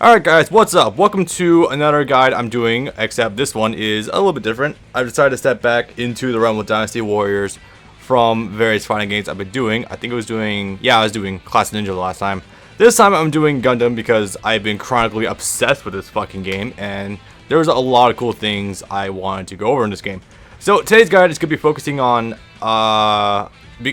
Alright guys, what's up? Welcome to another guide I'm doing, except this one is a little bit different. I've decided to step back into the realm of Dynasty Warriors from various fighting games I've been doing. I was doing Class Ninja the last time. This time I'm doing Gundam because I've been chronically obsessed with this fucking game, and there was a lot of cool things I wanted to go over in this game. So today's guide is going to be focusing on,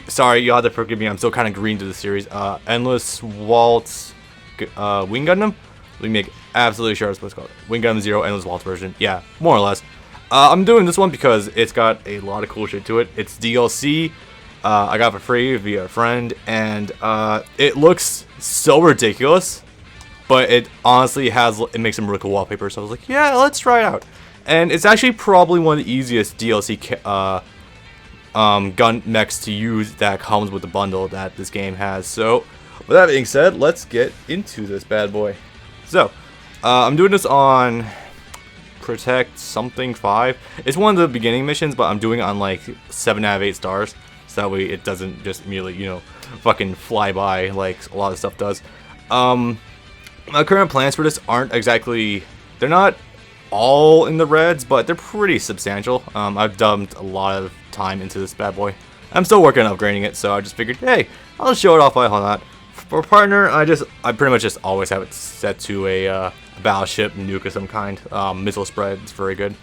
sorry, you'll have to forgive me, I'm still kind of green to the series, Endless Waltz Wing Gundam? Let me make absolutely sure that's what it's called. Wing Gundam 0 Endless Waltz version. Yeah, more or less. I'm doing this one because it's got a lot of cool shit to it. It's DLC. I got it for free via a friend, and it looks so ridiculous, but it honestly it makes some really cool wallpaper. So I was like, yeah, let's try it out. And it's actually probably one of the easiest DLC gun mechs to use that comes with the bundle that this game has. So with that being said, let's get into this bad boy. So, I'm doing this on Protect something 5. It's one of the beginning missions, but I'm doing it on like 7 out of 8 stars. So that way it doesn't just immediately, fucking fly by like a lot of stuff does. My current plans for this aren't exactly, they're not all in the reds, but they're pretty substantial. I've dumped a lot of time into this bad boy. I'm still working on upgrading it, so I just figured, hey, I'll show it off while on that. For partner, I pretty much just always have it set to a battleship nuke of some kind. Missile spread, it's very good.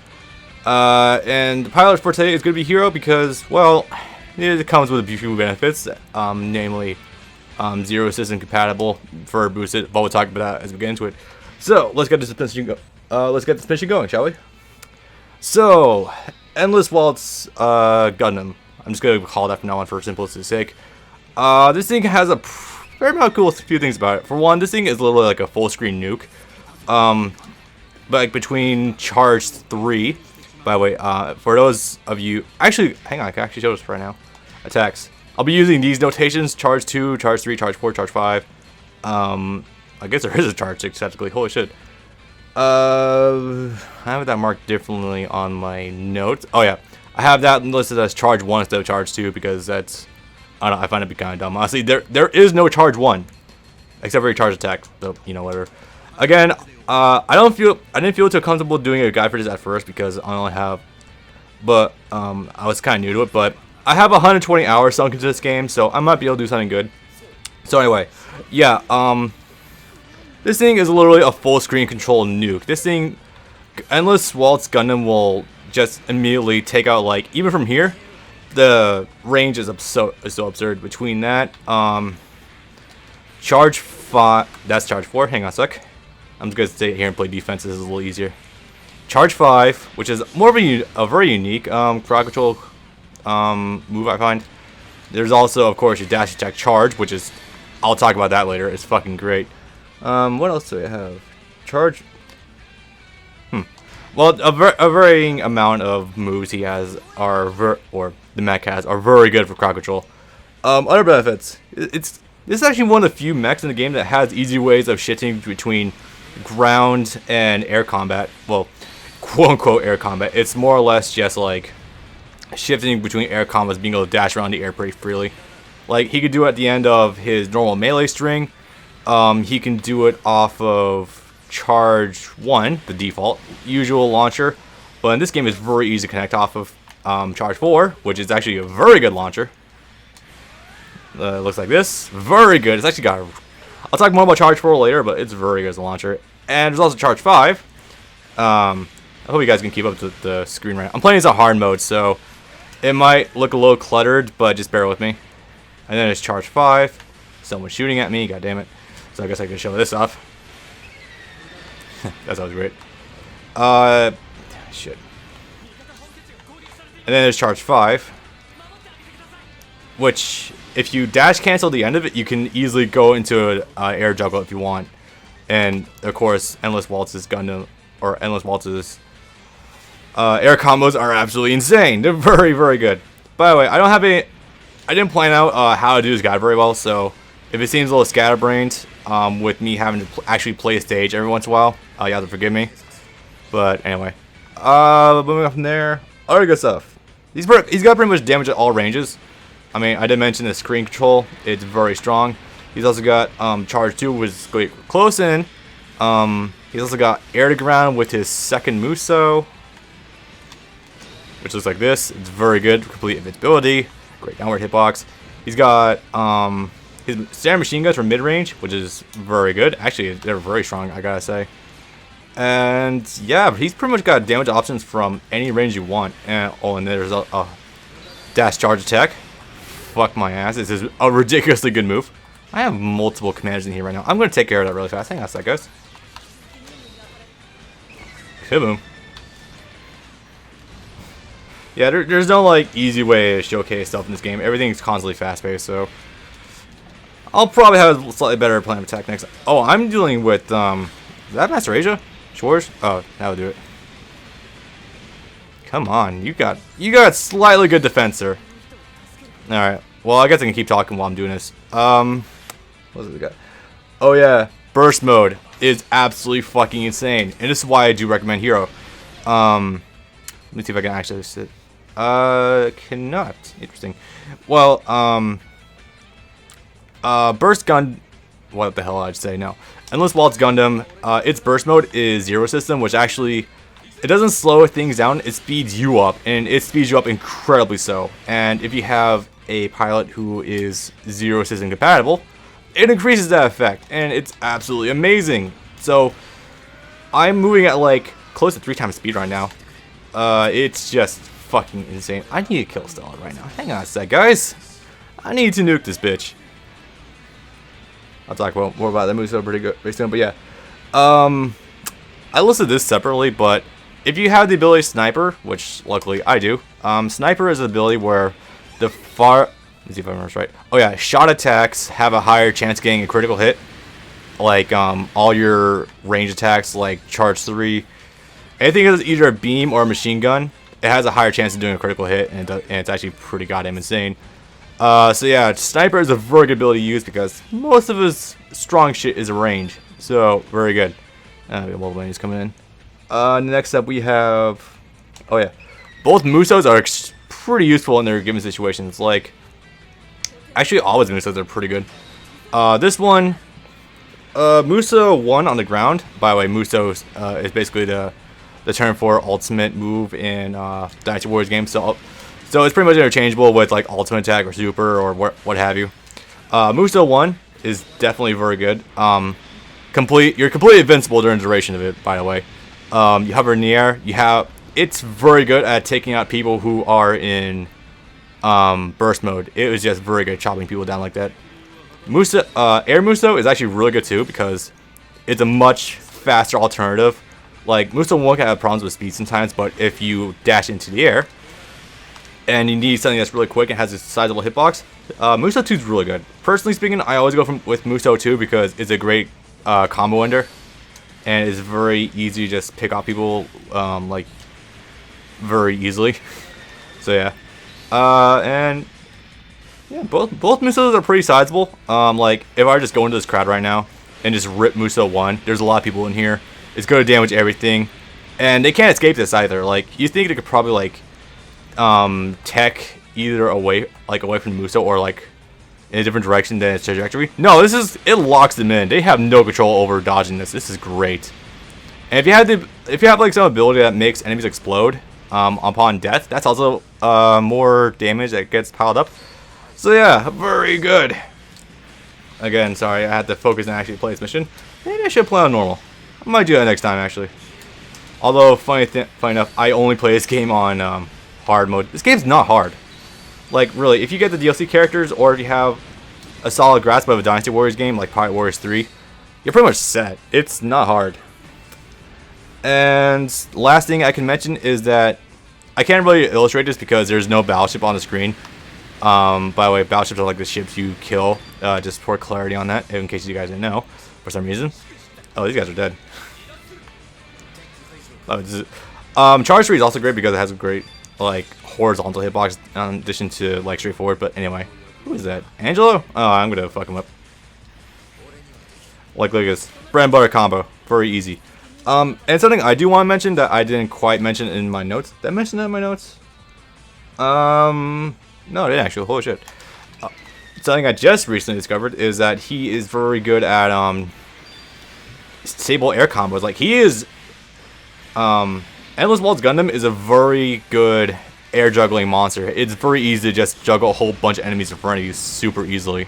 And the pilot for today is going to be Hero because, well, it comes with a few benefits, namely zero system compatible for boosted, but we'll talk about that as we get into it. So let's get this mission going, shall we? So, Endless Waltz Gundam. I'm just going to call that from now on for simplicity's sake. This thing has a very cool few things about it. For one, this thing is literally like a full screen nuke. But like between charge 3, by the way, for those of you, actually, hang on, I can actually show this right now. Attacks. I'll be using these notations: charge 2, charge 3, charge 4, charge 5. I guess there is a charge 6 technically. Holy shit. I have that marked differently on my notes. Oh yeah, I have that listed as charge 1 instead of charge 2 because that's, I don't know, I find it to be kind of dumb. Honestly, there is no charge 1, except for your charge attack. So whatever. Again, I didn't feel too comfortable doing a guide for this at first because I only have, but I was kind of new to it. But I have 120 hours sunk into this game, so I might be able to do something good. So anyway, yeah, this thing is literally a full screen control nuke. This thing, Endless Waltz Gundam will just immediately take out, like, even from here. The range is so absurd. Between that, charge 5, that's charge 4. Hang on a sec. I'm just gonna stay here and play defense. This is a little easier. Charge 5, which is more of a very unique crowd control move, I find. There's also, of course, your dash attack charge, which is, I'll talk about that later. It's fucking great. What else do I have? Charge. Well, a varying amount of moves he has or the mech has are very good for crowd control. Other benefits. This is actually one of the few mechs in the game that has easy ways of shifting between ground and air combat. Well, quote unquote air combat. It's more or less just like shifting between air combats, being able to dash around the air pretty freely. Like he could do it at the end of his normal melee string. He can do it off of charge 1, the default usual launcher, but in this game it's very easy to connect off of charge 4, which is actually a very good launcher. Looks like this, very good. It's actually got I'll talk more about charge 4 later, but it's very good as a launcher. And there's also charge 5. I hope you guys can keep up to the screen right now. I'm playing this on hard mode, so it might look a little cluttered, but just bear with me. And then it's charge 5. Someone's shooting at me, god damn it. So I guess I can show this off. That sounds great. Shit. And then there's charge 5, which, if you dash cancel the end of it, you can easily go into an air juggle if you want. And of course, Endless Waltz's Gundam, or Endless Waltz's air combos are absolutely insane. They're very, very good. By the way, I didn't plan out how to do this guide very well, so if it seems a little scatterbrained, with me having to actually play a stage every once in a while, you have to forgive me. But anyway, moving on from there, other good stuff. He's got pretty much damage at all ranges. I mean, I did mention the screen control; it's very strong. He's also got charge 2, which is close in, He's also got air to ground with his second Musou, which looks like this. It's very good. Complete invincibility. Great downward hitbox. He's got his standard machine guns from mid-range, which is very good. Actually, they're very strong, I gotta say. And yeah, he's pretty much got damage options from any range you want. And oh, and there's a dash charge attack. Fuck my ass. This is a ridiculously good move. I have multiple commanders in here right now. I'm gonna take care of that really fast. Hang on a sec, guys. Kaboom. Yeah, there's no like easy way to showcase stuff in this game. Everything's constantly fast-paced, so I'll probably have a slightly better plan of attack next. Oh, I'm dealing with is that Master Asia? Shores? Oh, that would do it. Come on, you got slightly good defense, sir. All right. Well, I guess I can keep talking while I'm doing this. What's it got? Oh yeah, burst mode is absolutely fucking insane, and this is why I do recommend Hero. Let me see if I can actually sit. Cannot. Interesting. Well, burst gun. What the hell I'd say? No. Endless Waltz Gundam. Its burst mode is zero system, which actually it doesn't slow things down. It speeds you up, and it speeds you up incredibly so. And if you have a pilot who is zero system compatible, it increases that effect, and it's absolutely amazing. So I'm moving at like close to 3 times speed right now. It's just fucking insane. I need to kill Stella right now. Hang on a sec, guys. I need to nuke this bitch. I'll talk more about that move so pretty soon, but yeah. I listed this separately, but if you have the ability Sniper, which luckily I do, Sniper is an ability where the let me see if I remember this right. Oh yeah, shot attacks have a higher chance of getting a critical hit. Like all your range attacks, like Charge 3, anything that's either a beam or a machine gun, it has a higher chance of doing a critical hit, and it's actually pretty goddamn insane. So yeah, Sniper is a very good ability to use because most of his strong shit is range. So very good. We got multiple enemies coming in. Next up we have, oh yeah, both Musous are pretty useful in their given situations. Like, actually all his Musous are pretty good. This one, Musou 1 on the ground. By the way, Musou is basically the turn 4 ultimate move in Dynasty Warriors game. So it's pretty much interchangeable with like ultimate attack or super or what have you. Musou 1 is definitely very good. You're completely invincible during the duration of it, by the way. You hover in the air. It's very good at taking out people who are in burst mode. It was just very good at chopping people down like that. Air Musou is actually really good too because it's a much faster alternative. Like, Musou 1 can have problems with speed sometimes, but if you dash into the air and you need something that's really quick and has a sizable hitbox, Musou 2 is really good. Personally speaking, I always go with Musou 2 because it's a great combo ender, and it's very easy to just pick off people like very easily. So yeah, and yeah, both Musous are pretty sizable. Like, if I just go into this crowd right now and just rip Musou 1, there's a lot of people in here. It's going to damage everything, and they can't escape this either. Like, you think they could probably like tech either away from Musou or like in a different direction than its trajectory. No, it locks them in. They have no control over dodging this. This is great. And if you have like some ability that makes enemies explode upon death, that's also more damage that gets piled up. So yeah, very good. Again, sorry, I had to focus and actually play this mission. Maybe I should play on normal. I might do that next time, actually. Although, funny enough, I only play this game on hard mode. This game's not hard. Like, really, if you get the DLC characters, or if you have a solid grasp of a Dynasty Warriors game, like Pirate Warriors 3, you're pretty much set. It's not hard. And last thing I can mention is that I can't really illustrate this because there's no battleship on the screen. By the way, battleships are like the ships you kill, just for clarity on that, in case you guys didn't know, for some reason. Oh, these guys are dead. Charge 3 is also great because it has a great, like, horizontal hitbox in addition to, like, straightforward. But anyway, who is that? Angelo? Oh, I'm gonna fuck him up. Like, look at this. Bread and butter combo. Very easy. And something I do want to mention that I didn't quite mention in my notes. Did I mention that in my notes? No, I didn't actually. Holy shit. Something I just recently discovered is that he is very good at, stable air combos. Like, he is, Endless Waltz Gundam is a very good air juggling monster. It's very easy to just juggle a whole bunch of enemies in front of you super easily.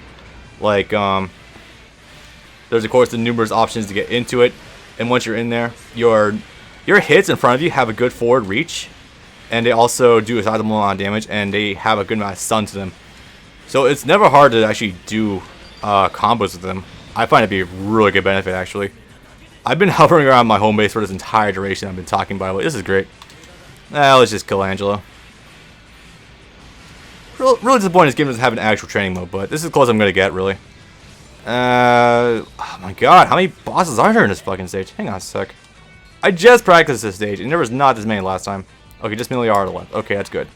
Like, there's of course the numerous options to get into it, and once you're in there, your hits in front of you have a good forward reach, and they also do a sizable amount of damage, and they have a good amount of stun to them. So it's never hard to actually do combos with them. I find it to be a really good benefit, actually. I've been hovering around my home base for this entire duration I've been talking about it. This is great. Let's just kill Angelo. Really disappointed this game doesn't have an actual training mode, but this is as close I'm going to get, really. Oh my god, how many bosses are there in this fucking stage? Hang on a sec. I just practiced this stage, and there was not this many last time. Okay, just Miliardo left. Okay, that's good.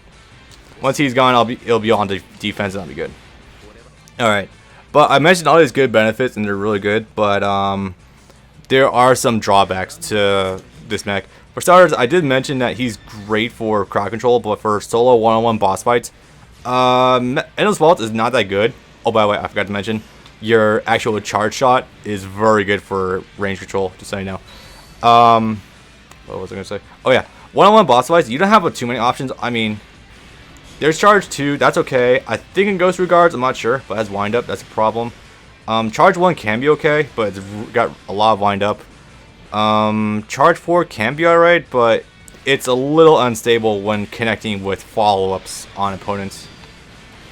Once he's gone, it'll be on defense, and I'll be good. Alright. But I mentioned all these good benefits, and they're really good, but there are some drawbacks to this mech. For starters, I did mention that he's great for crowd control, but for solo one-on-one boss fights, Endless Waltz is not that good. Oh, by the way, I forgot to mention, your actual charge shot is very good for range control, just so you know. What was I going to say? Oh yeah, one-on-one boss fights, you don't have too many options. I mean, there's charge 2, that's okay. I think in Ghost Regards, I'm not sure, but as wind up, that's a problem. Charge 1 can be okay, but it's got a lot of wind up. Charge 4 can be alright, but it's a little unstable when connecting with follow-ups on opponents.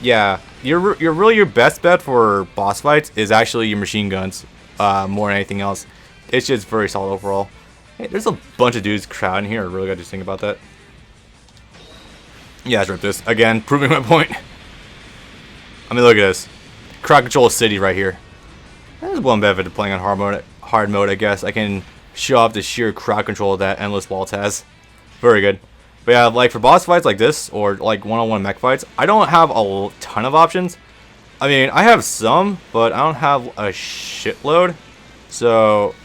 Yeah, your best bet for boss fights is actually your machine guns, more than anything else. It's just very solid overall. Hey, there's a bunch of dudes crowding here. I really got to think about that. Yeah, let's rip this. Again, proving my point. I mean, look at this. Crowd control city right here. There's one benefit to playing on hard mode, I guess. I can show off the sheer crowd control that Endless Waltz has. Very good. But yeah, like for boss fights like this, or like one-on-one mech fights, I don't have a ton of options. I mean, I have some, but I don't have a shitload. So,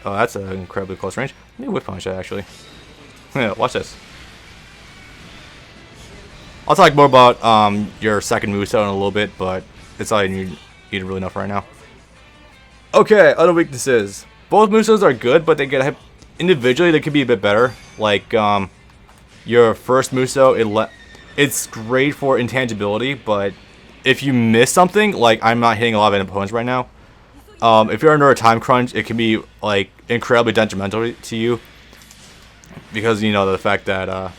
oh, that's an incredibly close range. Let me whip punch that, actually. Yeah, watch this. I'll talk more about your second Musou in a little bit, but it's all you need to really know for right now. Okay, other weaknesses. Both Musous are good, but they get individually they could be a bit better. Like your first Musou, it's great for intangibility, but if you miss something, like I'm not hitting a lot of opponents right now. If you're under a time crunch, it can be like incredibly detrimental to you because you know the fact that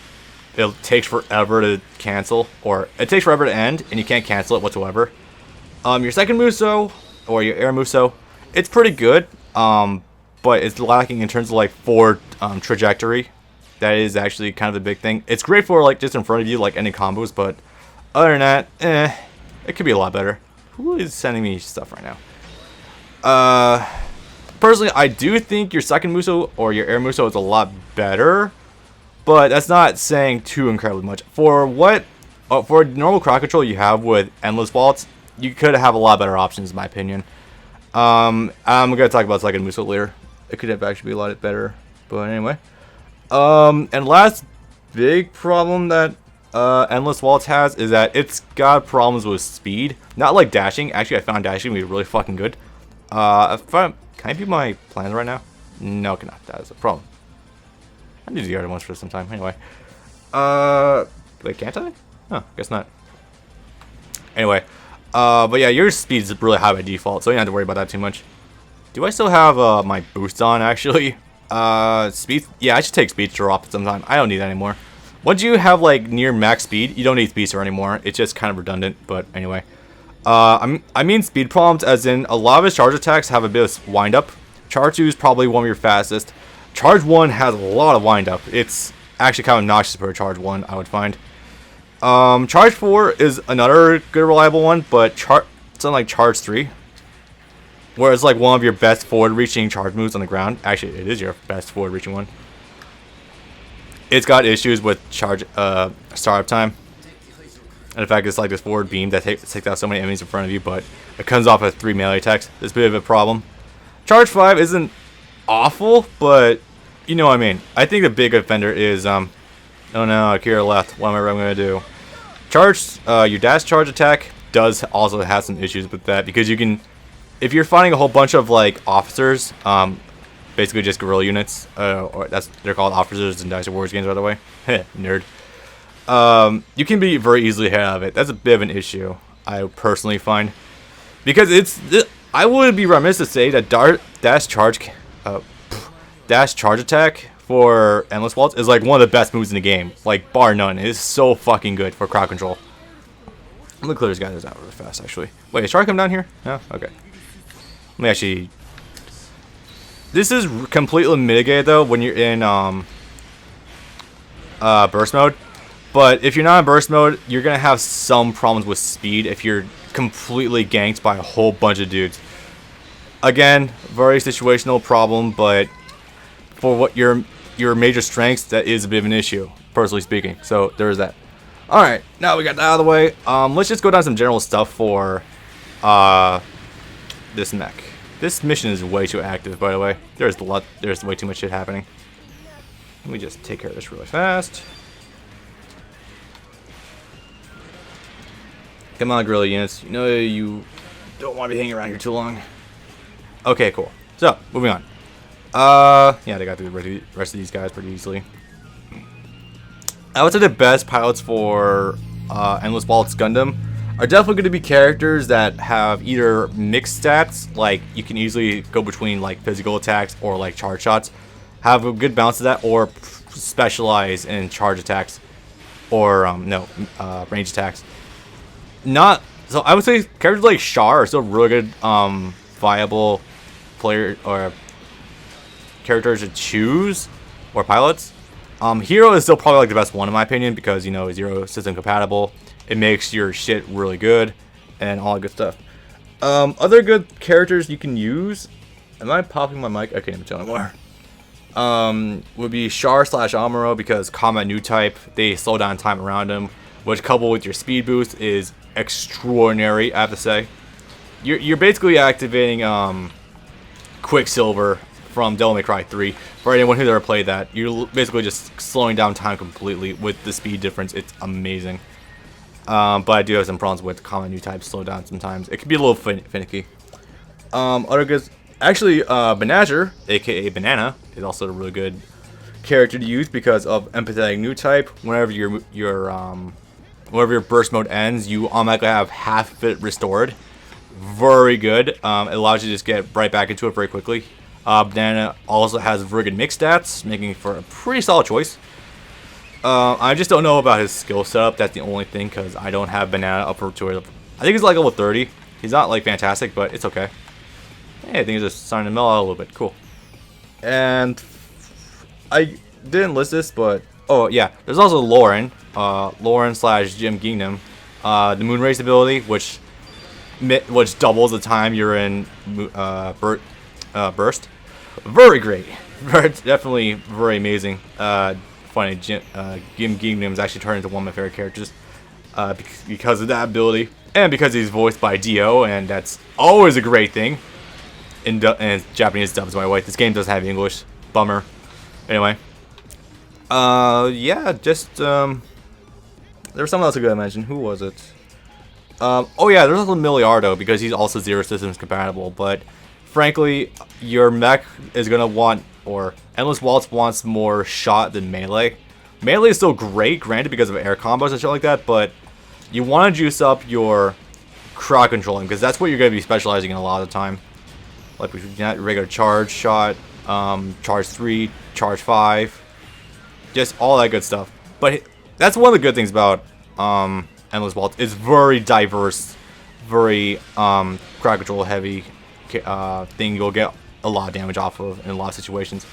it takes forever to cancel, or it takes forever to end, and you can't cancel it whatsoever. Your second Musou, or your air Musou, it's pretty good, but it's lacking in terms of like forward trajectory. That is actually kind of the big thing. It's great for like just in front of you, like ending combos, but other than that, it could be a lot better. Who is sending me stuff right now? Personally, I do think your second Musou or your air Musou is a lot better, but that's not saying too incredibly much. For normal crowd control you have with Endless Waltz, you could have a lot better options in my opinion. I'm gonna talk about second Musou later. It could have actually be a lot better, but anyway. And last big problem that Endless Waltz has is that it's got problems with speed. Not like dashing. Actually, I found dashing to be really fucking good. Can I view my plans right now? No, I cannot. That is a problem. I need the other ones for some time. Anyway. Wait, can't I? Oh, guess not. Anyway. But yeah, your speed is really high by default, so you don't have to worry about that too much. Do I still have my boost on, actually? Speed? Yeah, I should take Speedster off at some time. I don't need that anymore. Once you have, like, near max speed, you don't need Speedster anymore. It's just kind of redundant, but anyway. I mean speed problems, as in a lot of his charge attacks have a bit of wind up. Charge 2 is probably one of your fastest. Charge 1 has a lot of wind up. It's actually kind of obnoxious for a Charge 1, I would find. Charge 4 is another good reliable one, but it's unlike Charge 3, where it's like one of your best forward-reaching charge moves on the ground. Actually, it is your best forward-reaching one. It's got issues with charge startup time. And in fact, it's like this forward beam that takes out so many enemies in front of you, but it comes off of 3 melee attacks. It's a bit of a problem. Charge 5 isn't awful, but you know what I mean. I think the big offender is, oh no, Akira left. What am I going to do? Your dash charge attack does also have some issues with that, because you can, if you're fighting a whole bunch of like officers, basically just guerrilla units. Or they're called officers in Dynasty Warriors games, by the way. Nerd. You can be very easily ahead of it. That's a bit of an issue, I personally find, because I would be remiss to say that dash charge attack for Endless Waltz is like one of the best moves in the game, like bar none. It is so fucking good for crowd control. I'm gonna clear this guy out really fast, actually. Wait, is Shark come down here? No? Okay. Let me actually... This is completely mitigated, though, when you're in burst mode. But if you're not in burst mode, you're gonna have some problems with speed if you're completely ganked by a whole bunch of dudes. Again, very situational problem, but for what your major strengths, that is a bit of an issue, personally speaking. So there is that. Alright, now we got that out of the way. Let's just go down some general stuff for this mech. This mission is way too active, by the way. There's way too much shit happening. Let me just take care of this really fast. Come on, guerrilla units. You know you don't want to be hanging around here too long. Okay, cool. So, moving on. Yeah, they got through the rest of these guys pretty easily. I would say the best pilots for Endless Waltz Gundam are definitely going to be characters that have either mixed stats, like you can easily go between like physical attacks or like charge shots, have a good balance of that, or specialize in charge attacks or range attacks. So I would say characters like Char are still really good viable player or characters to choose, or pilots. Hero is still probably like the best one in my opinion, because you know, Zero system compatible. It makes your shit really good and all that good stuff. Other good characters you can use. Am I popping my mic? I can't even tell anymore. Would be Char / Amuro, because combat new type, they slow down time around them, which coupled with your speed boost is extraordinary, I have to say. You're basically activating Quicksilver from Devil May Cry 3. For anyone who's ever played that, you're basically just slowing down time completely with the speed difference. It's amazing. But I do have some problems with common new types slow down sometimes. It can be a little finicky. Other good, actually, Banazher, aka Banana, is also a really good character to use because of empathetic new type. Whenever your burst mode ends, you automatically have half of it restored. Very good. It allows you to just get right back into it very quickly. Banana also has very good mix stats, making for a pretty solid choice. I just don't know about his skill setup. That's the only thing, because I don't have Banana up to it. I think he's like level 30. He's not like fantastic, but it's okay. Hey, I think he's just starting to mellow out a little bit. Cool. And I didn't list this, but oh yeah, there's also Lauren. Lauren / Jim Gingham. The Moonrace ability, which doubles the time you're in burst. Very great. Definitely very amazing. Funny, Jim Gingham is actually turned into one of my favorite characters because of that ability, and because he's voiced by Dio, and that's always a great thing. In Japanese dubs, by the way. This game doesn't have English. Bummer. Anyway. Yeah, just there was someone else I could mention. Who was it? Oh yeah, there's also Miliardo, because he's also Zero Systems compatible. But frankly, your mech is gonna want, or Endless Waltz wants more shot than melee. Melee is still great, granted, because of air combos and shit like that, but you want to juice up your crowd controlling, because that's what you're going to be specializing in a lot of the time. Like regular charge shot, charge 3, charge 5, just all that good stuff. But that's one of the good things about Endless Waltz. It's very diverse, very crowd control heavy thing you'll get a lot of damage off of in a lot of situations.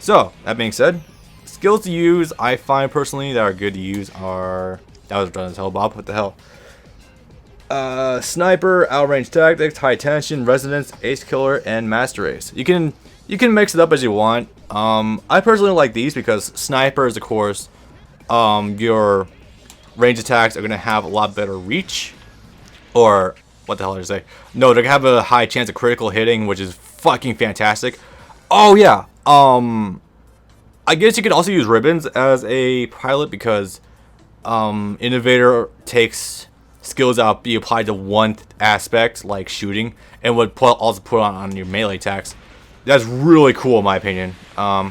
So, that being said, skills to use, I find personally that are good to use are... That was done as hell, Bob. What the hell? Sniper, outrange tactics, high tension, resonance, ace killer, and master ace. You can mix it up as you want. I personally like these because snipers, of course, your range attacks are going to have a lot better reach. Or, what the hell did I say? No, they're going to have a high chance of critical hitting, which is fucking fantastic. Oh, yeah. I guess you could also use ribbons as a pilot because Innovator takes skills that be applied to one aspect, like shooting, and would also put on your melee attacks. That's really cool in my opinion. I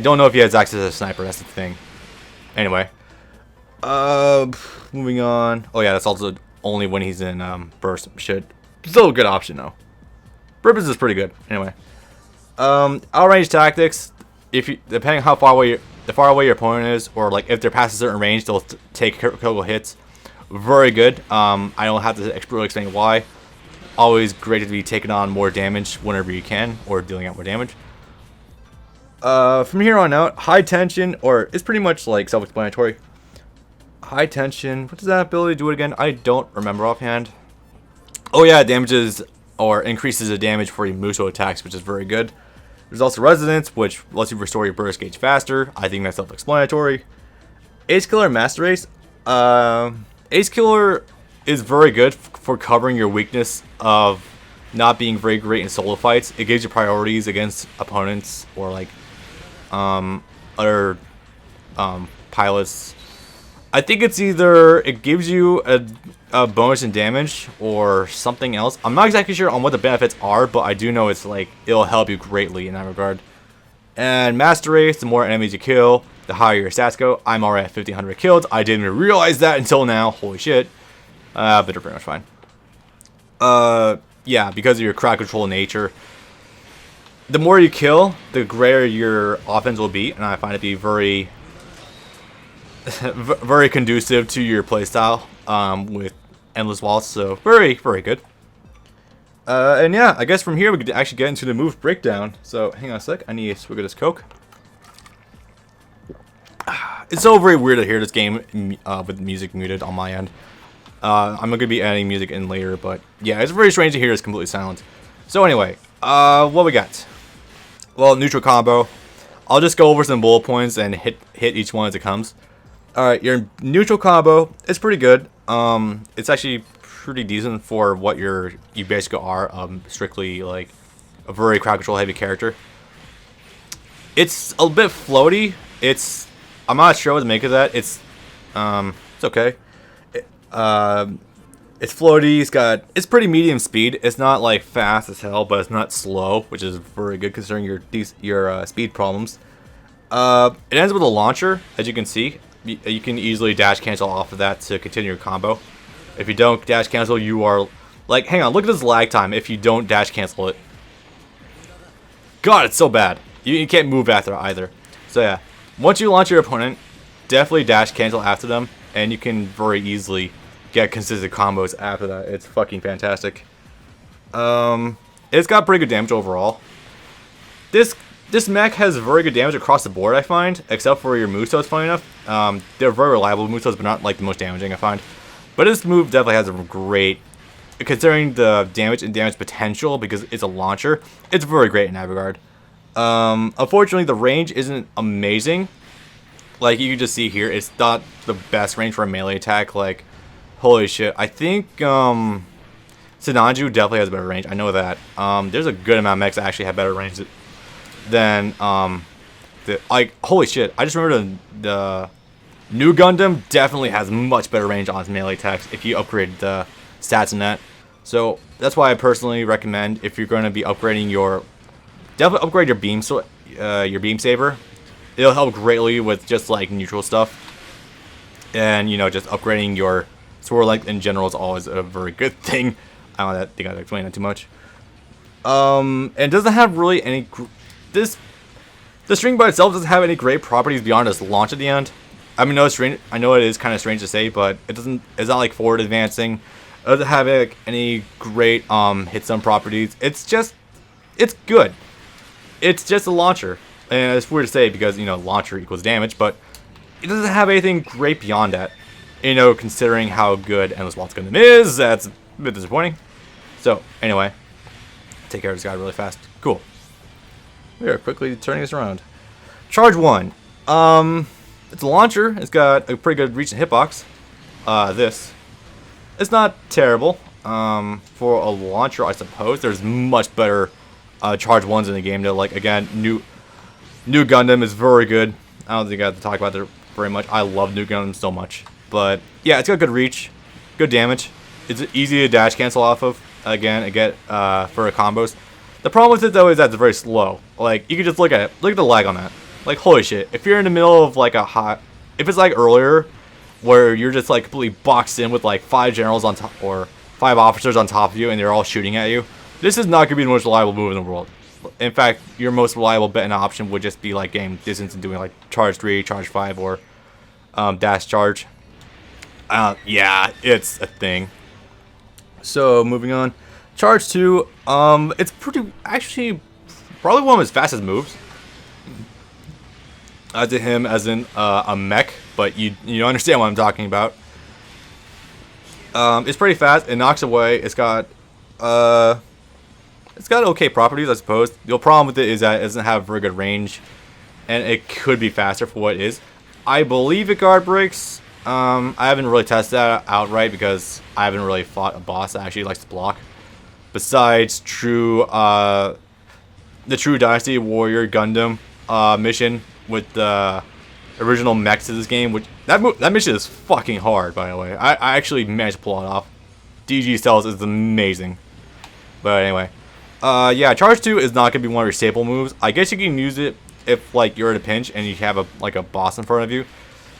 don't know if he has access to a sniper. That's the thing. Anyway, moving on. Oh yeah, that's also only when he's in burst. Shit, still a good option though. Ribbons is pretty good. Anyway, outrange tactics. If you depending how far away your opponent is, or like if they're past a certain range, they'll take critical hits. Very good. I don't have to really explain why. Always great to be taking on more damage whenever you can, or dealing out more damage. From here on out, high tension, or it's pretty much like self-explanatory. High tension. What does that ability do again? I don't remember offhand. Oh yeah, it damages or increases the damage for your Musou attacks, which is very good. There's also resonance, which lets you restore your burst gauge faster. I think that's self-explanatory. Ace Killer Master Ace. Ace Killer is very good for covering your weakness of not being very great in solo fights. It gives you priorities against opponents or like other pilots. I think it's either it gives you a bonus in damage or something else. I'm not exactly sure on what the benefits are, but I do know it's like it'll help you greatly in that regard. And Master Ace, the more enemies you kill, the higher your stats go. I'm already at 1,500 kills. I didn't even realize that until now. Holy shit. But they're pretty much fine. Yeah, because of your crowd control nature, the more you kill, the greater your offense will be, and I find it to be very, very conducive to your playstyle with Endless Waltz. So very, very good. And yeah, I guess from here we could actually get into the move breakdown. So hang on a sec, I need a swig of this Coke. It's so very weird to hear this game with music muted on my end. I'm going to be adding music in later, but yeah, it's very strange to hear it's completely silent. So anyway, what we got? Well, neutral combo. I'll just go over some bullet points and hit each one as it comes. Alright, your neutral combo is pretty good. It's actually pretty decent for what you basically are, strictly like a very crowd control heavy character. It's a bit floaty. I'm not sure what to make of that. It's okay. It's floaty. It's pretty medium speed. It's not like fast as hell, but it's not slow, which is very good considering your speed problems. It ends with a launcher, as you can see. You can easily dash cancel off of that to continue your combo. If you don't dash cancel, you are like, hang on, look at this lag time. If you don't dash cancel it, God, it's so bad. You can't move after either. So yeah, once you launch your opponent, definitely dash cancel after them, and you can very easily get consistent combos after that. It's fucking fantastic. It's got pretty good damage overall. This mech has very good damage across the board, I find, except for your Musous, funny enough. They're very reliable Musous, but not like the most damaging, I find. But this move definitely has a great, considering the damage and damage potential, because it's a launcher, it's very great in that regard. Unfortunately, the range isn't amazing. Like you can just see here, it's not the best range for a melee attack. Like, holy shit, I think Sinanju definitely has better range. I know that. There's a good amount of mechs that actually have better range than holy shit. I just remember the new Gundam definitely has much better range on its melee attacks if you upgrade the stats in that. So that's why I personally recommend, if you're going to be upgrading definitely upgrade your beam saber. It'll help greatly with just like neutral stuff, and you know, just upgrading your sword length in general is always a very good thing. I don't think I've explained that too much. And it doesn't have really any the string by itself doesn't have any great properties beyond its launch at the end. I mean, I know it is kind of strange to say, but it's not like forward advancing. It doesn't have like any great hit stun properties. It's good. It's just a launcher. And it's weird to say because, you know, launcher equals damage, but it doesn't have anything great beyond that. You know, considering how good Endless Waltz Gundam is, that's a bit disappointing. So, anyway, take care of this guy really fast. Cool. We are quickly turning this around. Charge 1. It's a launcher. It's got a pretty good reach and hitbox. It's not terrible. For a launcher, I suppose. There's much better charge 1s in the game. They're like, again, New Gundam is very good. I don't think I have to talk about it very much. I love New Gundam so much. But yeah, it's got good reach, good damage. It's easy to dash cancel off of. Again, for combos. The problem with it though is that it's very slow. Like you can just look at it. Look at the lag on that. Like holy shit. If you're in the middle of like a hot, if it's like earlier, where you're just like completely boxed in with like 5 generals on top or 5 officers on top of you and they're all shooting at you, this is not gonna be the most reliable move in the world. In fact, your most reliable bet and option would just be like getting distance and doing like charge 3, charge 5, or dash charge. Yeah, it's a thing. So moving on, charge 2. It's pretty actually probably one of his fastest moves. I did him as in a mech, but you understand what I'm talking about. It's pretty fast. It knocks away. It's got okay properties, I suppose. The problem with it is that it doesn't have very good range, and it could be faster for what it is. I believe it guard breaks. I haven't really tested that outright because I haven't really fought a boss that actually likes to block. Besides the true Dynasty Warrior Gundam mission with the original mechs of this game, which that mission is fucking hard, by the way. I actually managed to pull it off. DG Cells is amazing. But anyway, yeah, charge 2 is not gonna be one of your staple moves. I guess you can use it if like you're in a pinch and you have a boss in front of you.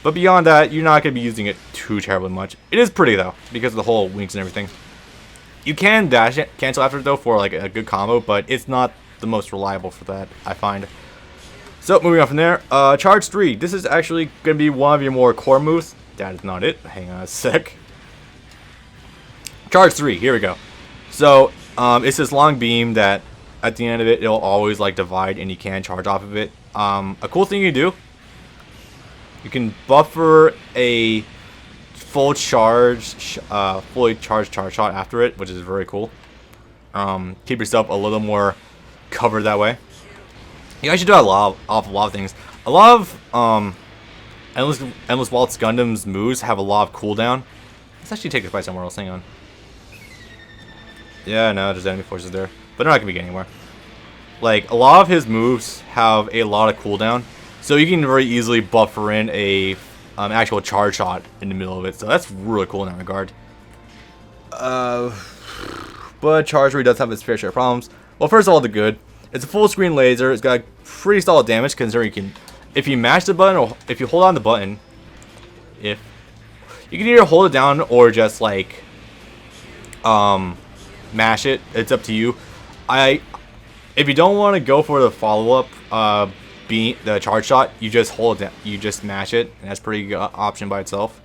But beyond that, you're not gonna be using it too terribly much. It is pretty though, because of the whole wings and everything. You can dash it, cancel after it though for like a good combo, but it's not the most reliable for that, I find. So moving on from there, charge 3. This is actually gonna be one of your more core moves. That is not it. Hang on a sec. Charge 3. Here we go. So it's this long beam that at the end of it, it'll always like divide, and you can charge off of it. A cool thing you can do, you can buffer a full charge, fully charged charge shot after it, which is very cool. Keep yourself a little more covered that way. You actually do a lot of things. A lot of Endless Waltz Gundam's moves have a lot of cooldown. Let's actually take this by somewhere else. Hang on. Yeah, no, there's enemy forces there, but they're not gonna be getting anywhere. Like a lot of his moves have a lot of cooldown, so you can very easily buffer in a actual charge shot in the middle of it. So that's really cool in that regard. But charge 3 does have its fair share of problems. Well, first of all, the good. It's a full screen laser. It's got pretty solid damage considering if you mash the button or if you hold on the button, if you can either hold it down or just like mash it. It's up to you. If you don't want to go for the follow-up the charge shot, you just hold it down. You just mash it, and that's a pretty good option by itself.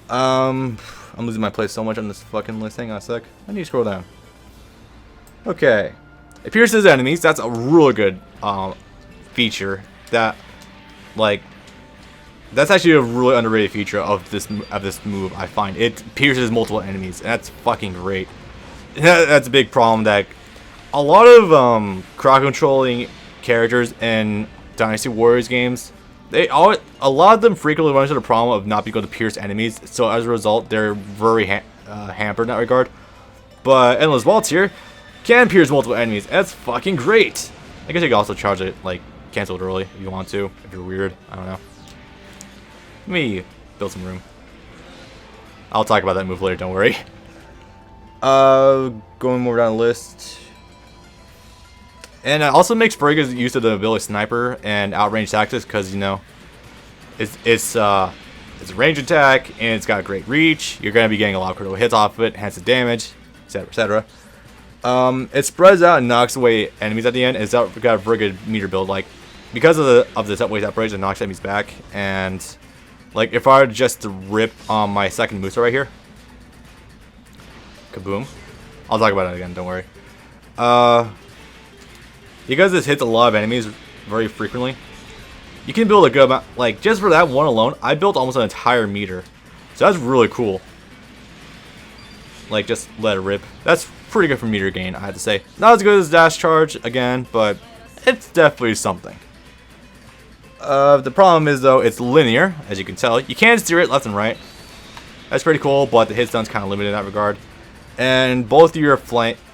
I'm losing my place so much on this fucking list. Hang on a sec. I need to scroll down. Okay. It pierces enemies. That's a really good feature. That's actually a really underrated feature of this move. I find it pierces multiple enemies, and that's fucking great. That's a big problem that a lot of crowd controlling characters in Dynasty Warriors games, a lot of them frequently run into the problem of not being able to pierce enemies. So as a result, they're very hampered in that regard. But Endless Waltz here can pierce multiple enemies. That's fucking great. I guess you can also charge it, like cancel it early if you want to. If you're weird, I don't know. Let me build some room. I'll talk about that move later. Don't worry. Going more down the list. And it also makes very good use of the ability Sniper and outrange tactics because, you know, it's a range attack and it's got great reach. You're going to be getting a lot of critical hits off of it, hence the damage, etc., etc. It spreads out and knocks away enemies at the end. It's got a very good meter build, like because of the ways that bridge, it knocks enemies back. And like if I were just to rip on my second Musou right here, kaboom! I'll talk about it again. Don't worry. Because this hits a lot of enemies very frequently, you can build a good amount. Like just for that one alone, I built almost an entire meter, so that's really cool. Like just let it rip. That's pretty good for meter gain, I have to say. Not as good as dash charge again, but it's definitely something. The problem is though, it's linear, as you can tell. You can steer it left and right. That's pretty cool, but the hit stun's kind of limited in that regard. And both your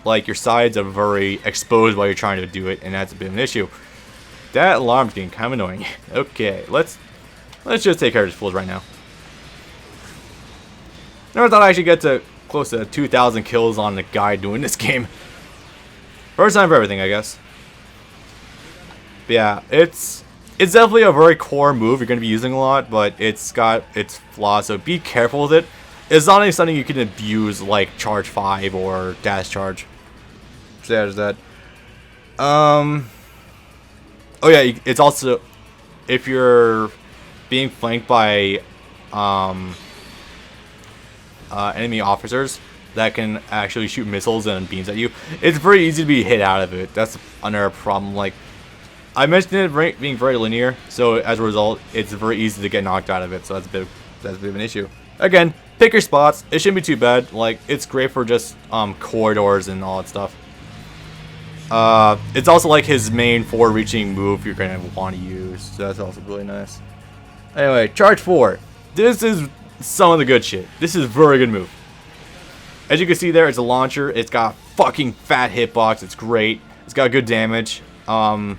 your sides are very exposed while you're trying to do it, and that's a bit of an issue. That alarm's getting kind of annoying. Okay, let's just take care of these fools right now. Never thought I actually get to close to 2,000 kills on a guy doing this game. First time for everything, I guess. But yeah, it's definitely a very core move you're going to be using a lot, but it's got its flaws, so be careful with it. It's not something you can abuse like charge 5 or dash charge. So yeah, there's that. Oh yeah, it's also if you're being flanked by enemy officers that can actually shoot missiles and beams at you, it's very easy to be hit out of it. That's another problem. Like I mentioned it being very linear, so as a result, it's very easy to get knocked out of it. So that's a bit of an issue. Again, pick your spots. It shouldn't be too bad. Like it's great for just corridors and all that stuff. It's also like his main forward-reaching move you're gonna want to use. So that's also really nice. Anyway, charge 4. This is some of the good shit. This is a very good move. As you can see there, it's a launcher. It's got fucking fat hitbox. It's great. It's got good damage. There's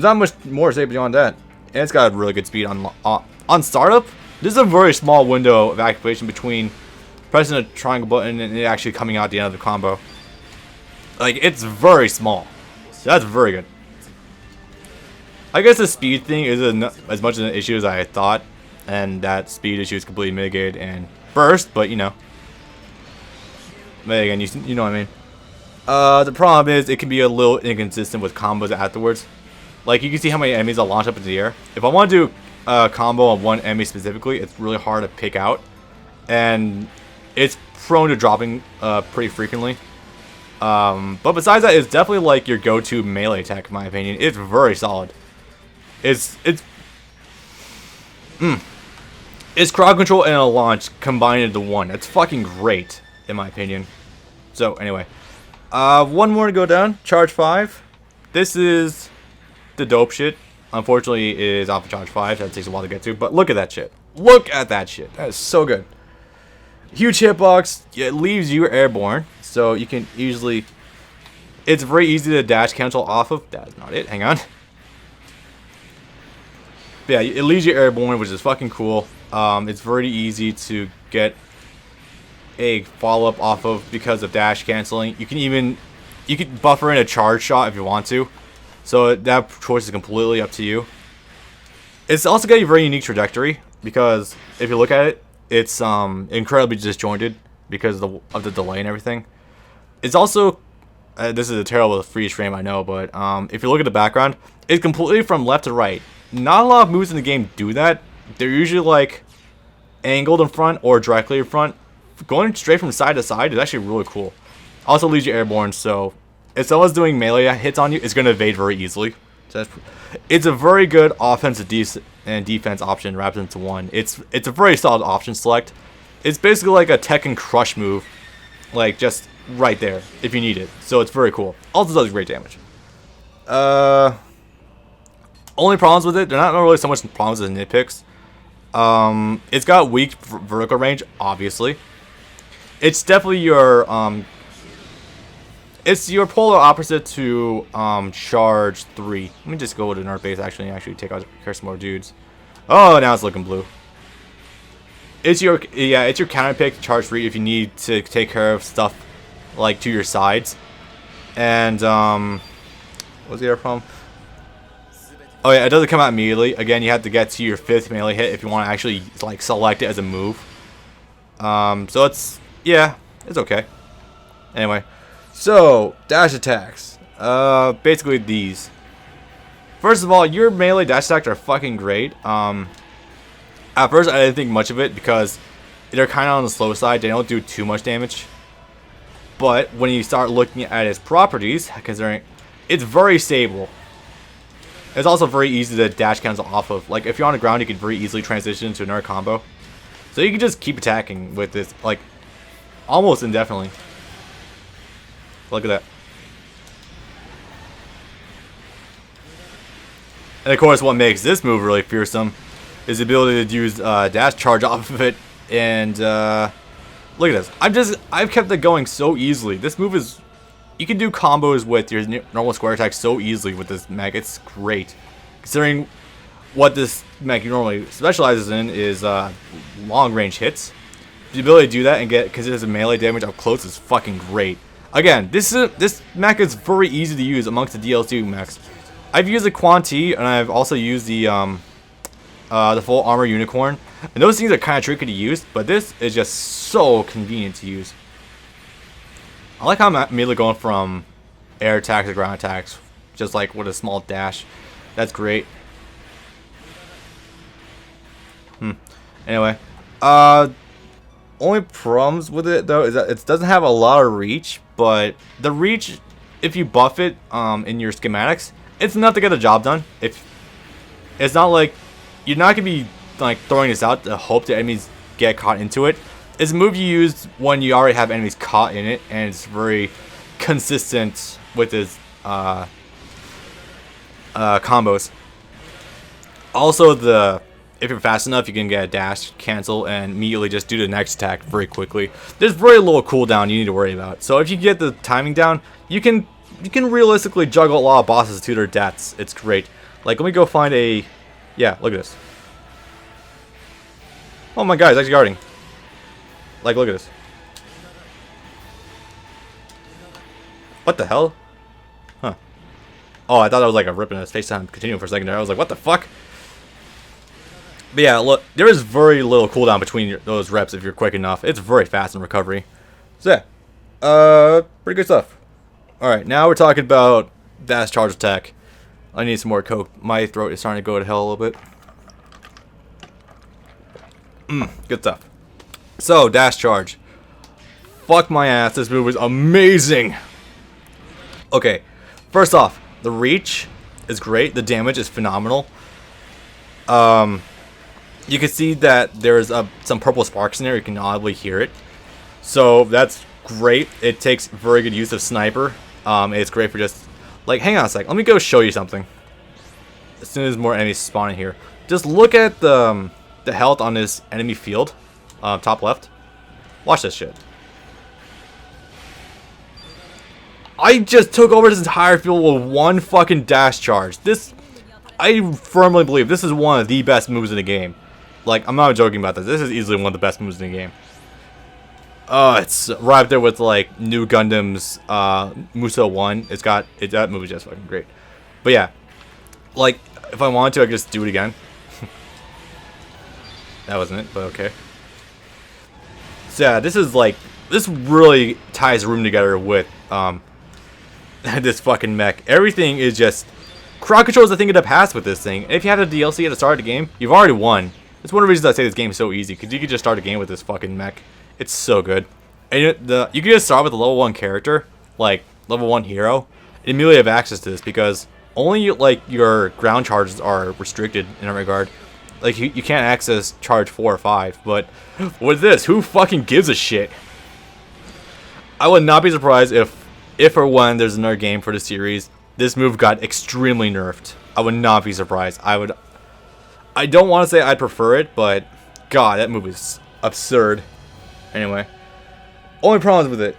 not much more to say beyond that. And it's got really good speed on startup. This is a very small window of activation between pressing a triangle button and it actually coming out at the end of the combo. Like, it's very small. So that's very good. I guess the speed thing isn't as much of an issue as I thought. And that speed issue is completely mitigated and burst, but you know. But again, you know what I mean. The problem is it can be a little inconsistent with combos afterwards. Like, you can see how many enemies I'll launch up into the air. If I want to do a combo on one enemy specifically, it's really hard to pick out. And it's prone to dropping pretty frequently. But besides that, it's definitely like your go-to melee attack in my opinion. It's very solid. It's crowd control and a launch combined into one. It's fucking great in my opinion. So anyway, one more to go down. Charge 5. This is the dope shit. Unfortunately, it is off of charge 5. That takes a while to get to. But look at that shit. Look at that shit. That is so good. Huge hitbox. It leaves you airborne, so you can easily. It's very easy to dash cancel off of. That's not it. Hang on. But yeah, it leaves you airborne, which is fucking cool. It's very easy to get a follow-up off of because of dash canceling. You can buffer in a charge shot if you want to. So that choice is completely up to you. It's also got a very unique trajectory because if you look at it, it's incredibly disjointed because of the delay and everything. It's also this is a terrible freeze frame, I know, but if you look at the background, it's completely from left to right. Not a lot of moves in the game do that. They're usually like angled in front or directly in front. Going straight from side to side is actually really cool. Also leaves you airborne, so if someone's doing melee hits on you, it's going to evade very easily. So it's a very good offensive and defense option wrapped into one. It's a very solid option select. It's basically like a Tekken Crush move, like just right there if you need it. So it's very cool. Also does great damage. Only problems with it, they're not really so much problems as nitpicks. It's got weak vertical range, obviously. It's definitely your it's your polar opposite to charge 3. Let me just go to North Base actually and take out some more dudes. Oh, now it's looking blue. It's your counter pick to charge 3 if you need to take care of stuff like to your sides. And what's the other problem? Oh yeah, it doesn't come out immediately. Again, you have to get to your 5th melee hit if you want to actually like select it as a move. So it's okay. Anyway, so dash attacks. Basically these. First of all, your melee dash attacks are fucking great. At first I didn't think much of it because they're kind of on the slow side. They don't do too much damage. But when you start looking at its properties, considering it's very stable. It's also very easy to dash cancel off of. Like, if you're on the ground, you can very easily transition to another combo. So you can just keep attacking with this, like, almost indefinitely. Look at that. And of course, what makes this move really fearsome is the ability to use dash charge off of it. And look at this. I've kept it going so easily. This move is... You can do combos with your normal square attack so easily with this mech. It's great. Considering what this mech normally specializes in is long range hits. The ability to do that and get considered as melee damage up close is fucking great. Again, this mech is very easy to use amongst the DLC mechs. I've used the Quan T, and I've also used the full armor unicorn, and those things are kind of tricky to use, but this is just so convenient to use. I like how I'm immediately going from air attacks to ground attacks, just like with a small dash. That's great. Anyway, only problems with it though is that it doesn't have a lot of reach, but the reach, if you buff it in your schematics, it's enough to get the job done. If it's not like you're not gonna be like throwing this out to hope the enemies get caught into it. It's a move you use when you already have enemies caught in it, and it's very consistent with its combos. Also, if you're fast enough, you can get a dash, cancel, and immediately just do the next attack very quickly. There's very little cooldown you need to worry about. So if you get the timing down, you can realistically juggle a lot of bosses to their deaths. It's great. Like, let me go find a... Yeah, look at this. Oh my god, he's actually guarding. Like, look at this. What the hell? Huh. Oh, I thought that was like a rip in his face down. Continuing for a second there. I was like, what the fuck? But yeah, look, there is very little cooldown between those reps if you're quick enough. It's very fast in recovery. So yeah, pretty good stuff. Alright, now we're talking about dash charge attack. I need some more coke. My throat is starting to go to hell a little bit. Good stuff. So, dash charge. Fuck my ass, this move is amazing. Okay, first off, the reach is great. The damage is phenomenal. You can see that there's some purple sparks in there. You can audibly hear it. So, that's great. It takes very good use of sniper. It's great for just... Like, hang on a sec. Let me go show you something. As soon as more enemies spawn in here. Just look at the health on this enemy field. Top left. Watch this shit. I just took over this entire field with one fucking dash charge. I firmly believe this is one of the best moves in the game. Like, I'm not joking about this. This is easily one of the best moves in the game. It's right up there with like new Gundam's Musou 1. That movie is just fucking great. But yeah, like if I wanted to, I could just do it again. That wasn't it, but okay. So yeah, this really ties the room together with this fucking mech. Everything is just crowd control is the thing of the past with this thing. And if you have the DLC at the start of the game, you've already won. That's one of the reasons I say this game is so easy, because you can just start a game with this fucking mech. It's so good. And you can just start with a level 1 character, like level 1 hero, and immediately have access to this because only like your ground charges are restricted in that regard. Like you can't access charge 4 or 5, but with this, who fucking gives a shit? I would not be surprised if or when there's another game for the series, this move got extremely nerfed. I would not be surprised. I don't want to say I'd prefer it, but god, that move is absurd. Anyway, only problems with it.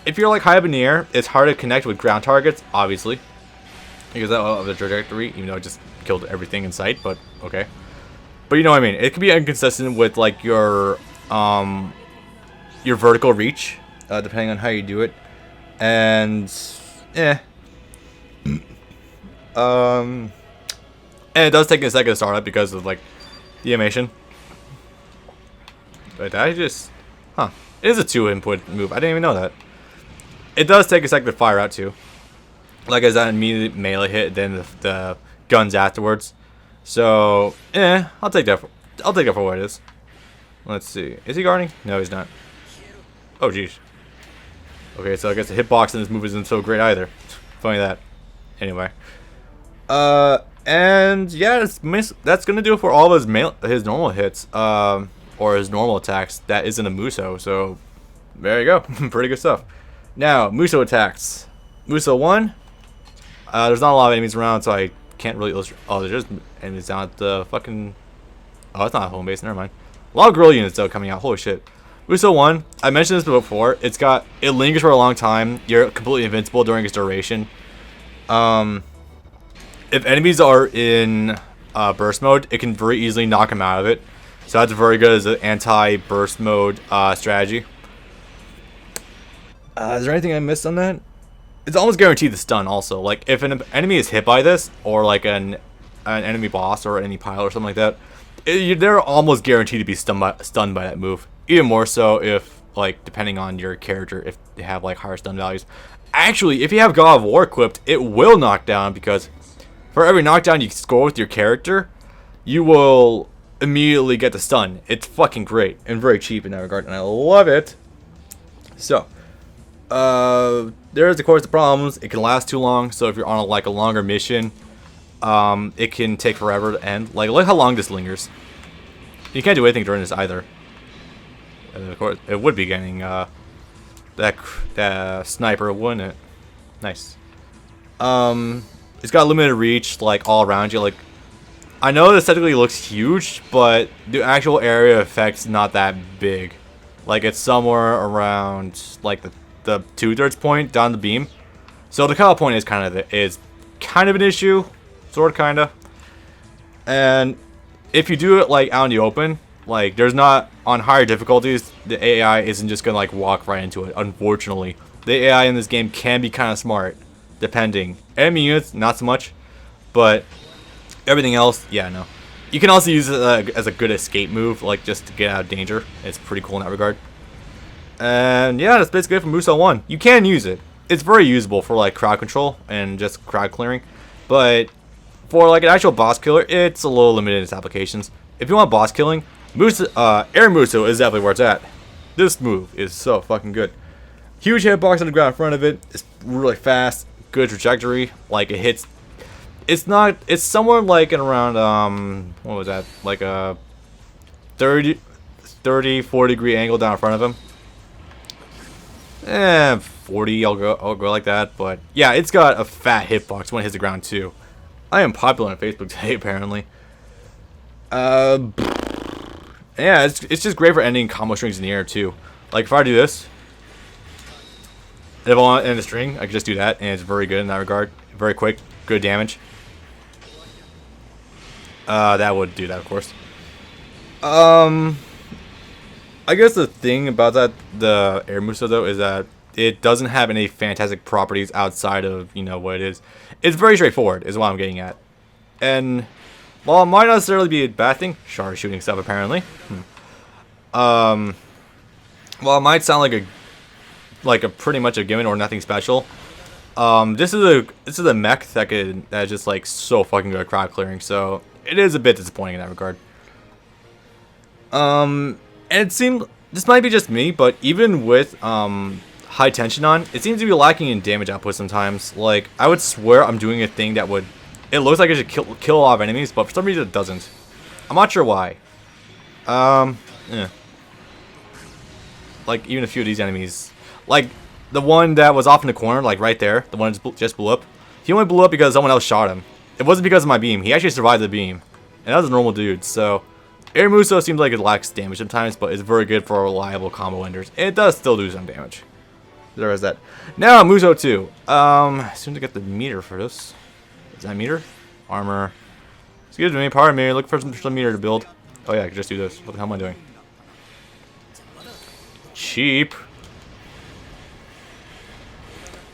If you're like high up in the air, it's hard to connect with ground targets, obviously, because of the trajectory. Even though it just killed everything in sight, but okay. But you know what I mean. It can be inconsistent with like your vertical reach, depending on how you do it, and and it does take a second to start up because of like the animation. But I just. Huh. It is a 2-input move. I didn't even know that. It does take a second to fire out too. Like as that immediate melee hit, then the guns afterwards. So, I'll take that for what it is. Let's see. Is he guarding? No, he's not. Oh, jeez. Okay, so I guess the hitbox in this move isn't so great either. Funny that. Anyway. And yeah, that's gonna do it for all of his normal hits. Or his normal attacks that isn't a Musou. So there you go. Pretty good stuff. Now, Musou attacks. Musou 1. There's not a lot of enemies around, so I can't really illustrate. Oh, there's just enemies down at the fucking... Oh, it's not a home base. Never mind. A lot of guerrilla units, though, coming out. Holy shit. Musou 1. I mentioned this before. It lingers for a long time. You're completely invincible during its duration. If enemies are in burst mode, it can very easily knock them out of it. So that's very good as an anti-burst mode strategy. Is there anything I missed on that? It's almost guaranteed to stun also. Like, if an enemy is hit by this, or like an enemy boss or any pile or something like that, they're almost guaranteed to be stunned by that move. Even more so if, like, depending on your character, if they have, like, higher stun values. Actually, if you have God of War equipped, it will knock down, because for every knockdown you score with your character, you will immediately get the stun. It's fucking great and very cheap in that regard, and I love it. So, there's of course the problems. It can last too long, so if you're on a longer mission, it can take forever to end. Like, look how long this lingers. You can't do anything during this either. And of course, it would be getting that sniper, wouldn't it? Nice. It's got limited reach, like, all around you. Like, I know this technically looks huge, but the actual area effect's not that big. Like, it's somewhere around like the 2/3 point down the beam. So the cutoff point is kind of an issue, sort of, kinda. And if you do it like out in the open, like, there's not, on higher difficulties, the AI isn't just gonna like walk right into it. Unfortunately, the AI in this game can be kind of smart, depending. Enemy units, not so much, but everything else, yeah, no. You can also use it as a good escape move, like, just to get out of danger. It's pretty cool in that regard. And yeah, that's basically it for Musou 1. You can use it. It's very usable for like crowd control and just crowd clearing. But for like an actual boss killer, it's a little limited in its applications. If you want boss killing, Air Musou is definitely where it's at. This move is so fucking good. Huge hitbox on the ground in front of it. It's really fast, good trajectory. Like, it hits. It's somewhere like in around what was that? Like a 40 degree angle down in front of him. 40, I'll go like that. But yeah, it's got a fat hitbox when it hits the ground too. I am popular on Facebook today, apparently. Yeah, it's just great for ending combo strings in the air too. Like, if I do this, and if I want to end a string, I can just do that, and it's very good in that regard. Very quick, good damage. That would do that, of course. I guess the thing about the Air Musou, though, is that it doesn't have any fantastic properties outside of, you know, what it is. It's very straightforward, is what I'm getting at. And while it might not necessarily be a bad thing, Char shooting stuff, apparently. While it might sound like a pretty much a given or nothing special, this is a mech that's just like so fucking good at crowd clearing. So it is a bit disappointing in that regard. And it seemed, this might be just me, but even with high tension on, it seems to be lacking in damage output sometimes. Like, I would swear I'm doing a thing that would, it looks like it should kill a lot of enemies, but for some reason it doesn't. I'm not sure why. Yeah. Like, even a few of these enemies, like the one that was off in the corner, like right there, the one that just blew up. He only blew up because someone else shot him. It wasn't because of my beam. He actually survived the beam, and that was a normal dude. So Air Musou seems like it lacks damage sometimes, but it's very good for reliable combo enders. It does still do some damage. There is that. Now Musou 2. As soon as I get the meter for this. Is that meter? Armor. Excuse me, pardon me. Look for some meter to build. Oh yeah, I can just do this. What the hell am I doing? Cheap.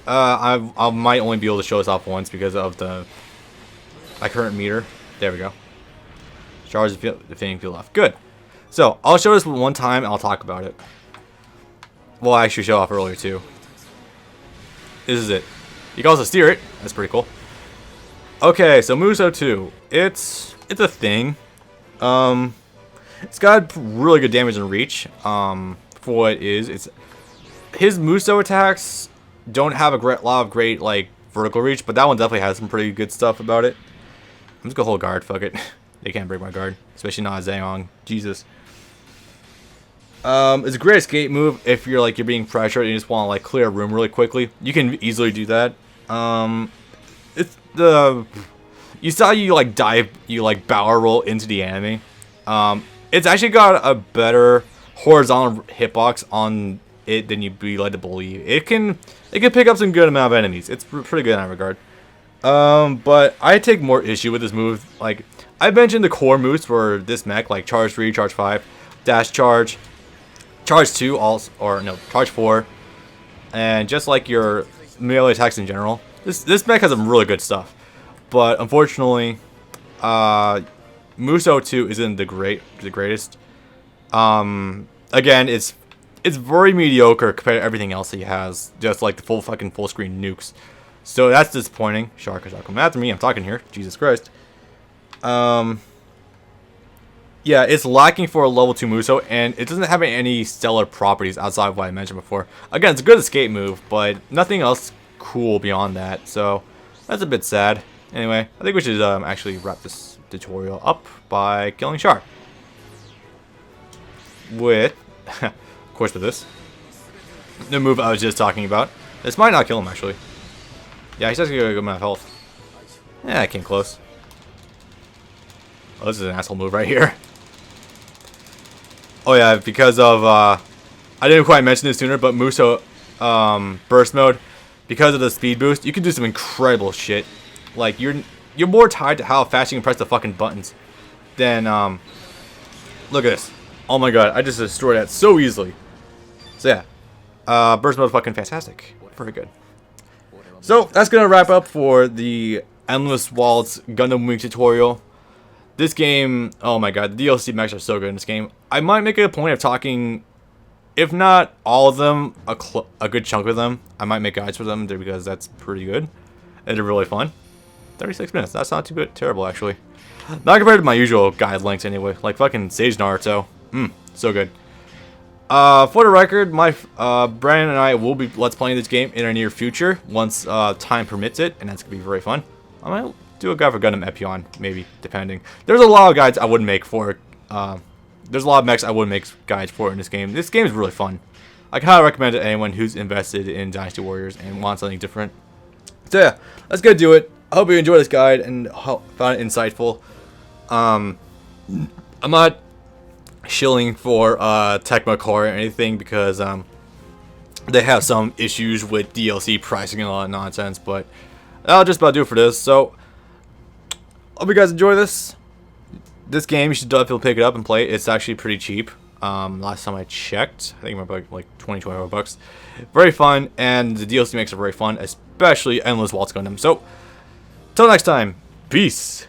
I might only be able to show this off once because of my current meter. There we go. Charge the defending field off. Good. So I'll show this one time and I'll talk about it. Well, I actually show off earlier too. This is it. You can also steer it. That's pretty cool. Okay, so Musou 2. It's a thing. It's got really good damage and reach. For what it is, his Musou attacks don't have a lot of great like vertical reach, but that one definitely has some pretty good stuff about it. I'm just gonna hold guard. Fuck it. They can't break my guard, especially not Zhang. Jesus. It's a great escape move if you're being pressured and you just want to like clear a room really quickly. You can easily do that. You saw you like dive, you like power roll into the enemy. It's actually got a better horizontal hitbox on it than you'd be led to believe. It can pick up some good amount of enemies. It's pretty good in that regard. But I take more issue with this move. Like, I mentioned the core moves for this mech, like charge 3, charge 5, dash charge, charge 2, also, or no, charge 4, And just like your melee attacks in general, this mech has some really good stuff. But unfortunately, Musou 2 isn't the greatest. Again, it's very mediocre compared to everything else he has. Just like the full screen nukes. So that's disappointing. Shark is not coming after me. I'm talking here. Jesus Christ. Yeah, it's lacking for a level 2 Musou, and it doesn't have any stellar properties outside of what I mentioned before. Again, it's a good escape move, but nothing else cool beyond that. So that's a bit sad. Anyway, I think we should actually wrap this tutorial up by killing Shark. With, of course, with this. The move I was just talking about. This might not kill him, actually. Yeah, he's just gonna get a good amount of health. Yeah, I came close. Oh, this is an asshole move right here. Oh yeah, because of, I didn't quite mention this sooner, but Musou burst mode, because of the speed boost, you can do some incredible shit. Like, you're more tied to how fast you can press the fucking buttons than, look at this. Oh my god, I just destroyed that so easily. So yeah, burst mode is fucking fantastic. Very good. So, that's gonna wrap up for the Endless Waltz Gundam Wing tutorial. This game, oh my god, the DLC mechs are so good in this game. I might make it a point of talking, if not all of them, a good chunk of them. I might make guides for them because that's pretty good. And they're really fun. 36 minutes, that's not too good, terrible actually. Not compared to my usual guide lengths anyway, like fucking Sage Naruto. So good. For the record, Brandon and I will be let's playing this game in our near future, once time permits it, and that's gonna be very fun. I might do a guide for Gundam Epion, maybe, depending. There's a lot of guides I wouldn't make for, there's a lot of mechs I wouldn't make guides for in this game. This game is really fun. I can highly recommend it to anyone who's invested in Dynasty Warriors and wants something different. So yeah, let's go do it. I hope you enjoyed this guide and found it insightful. I'm not shilling for Tecmo Core or anything because they have some issues with DLC pricing and all that nonsense, but that'll just about do it for this. So hope you guys enjoy this. This game, you should definitely pick it up and play it. It's actually pretty cheap. Last time I checked, I think it might be like 20-25 bucks. Very fun, and the DLC makes it very fun, especially Endless Waltz Gundam. So, till next time, peace.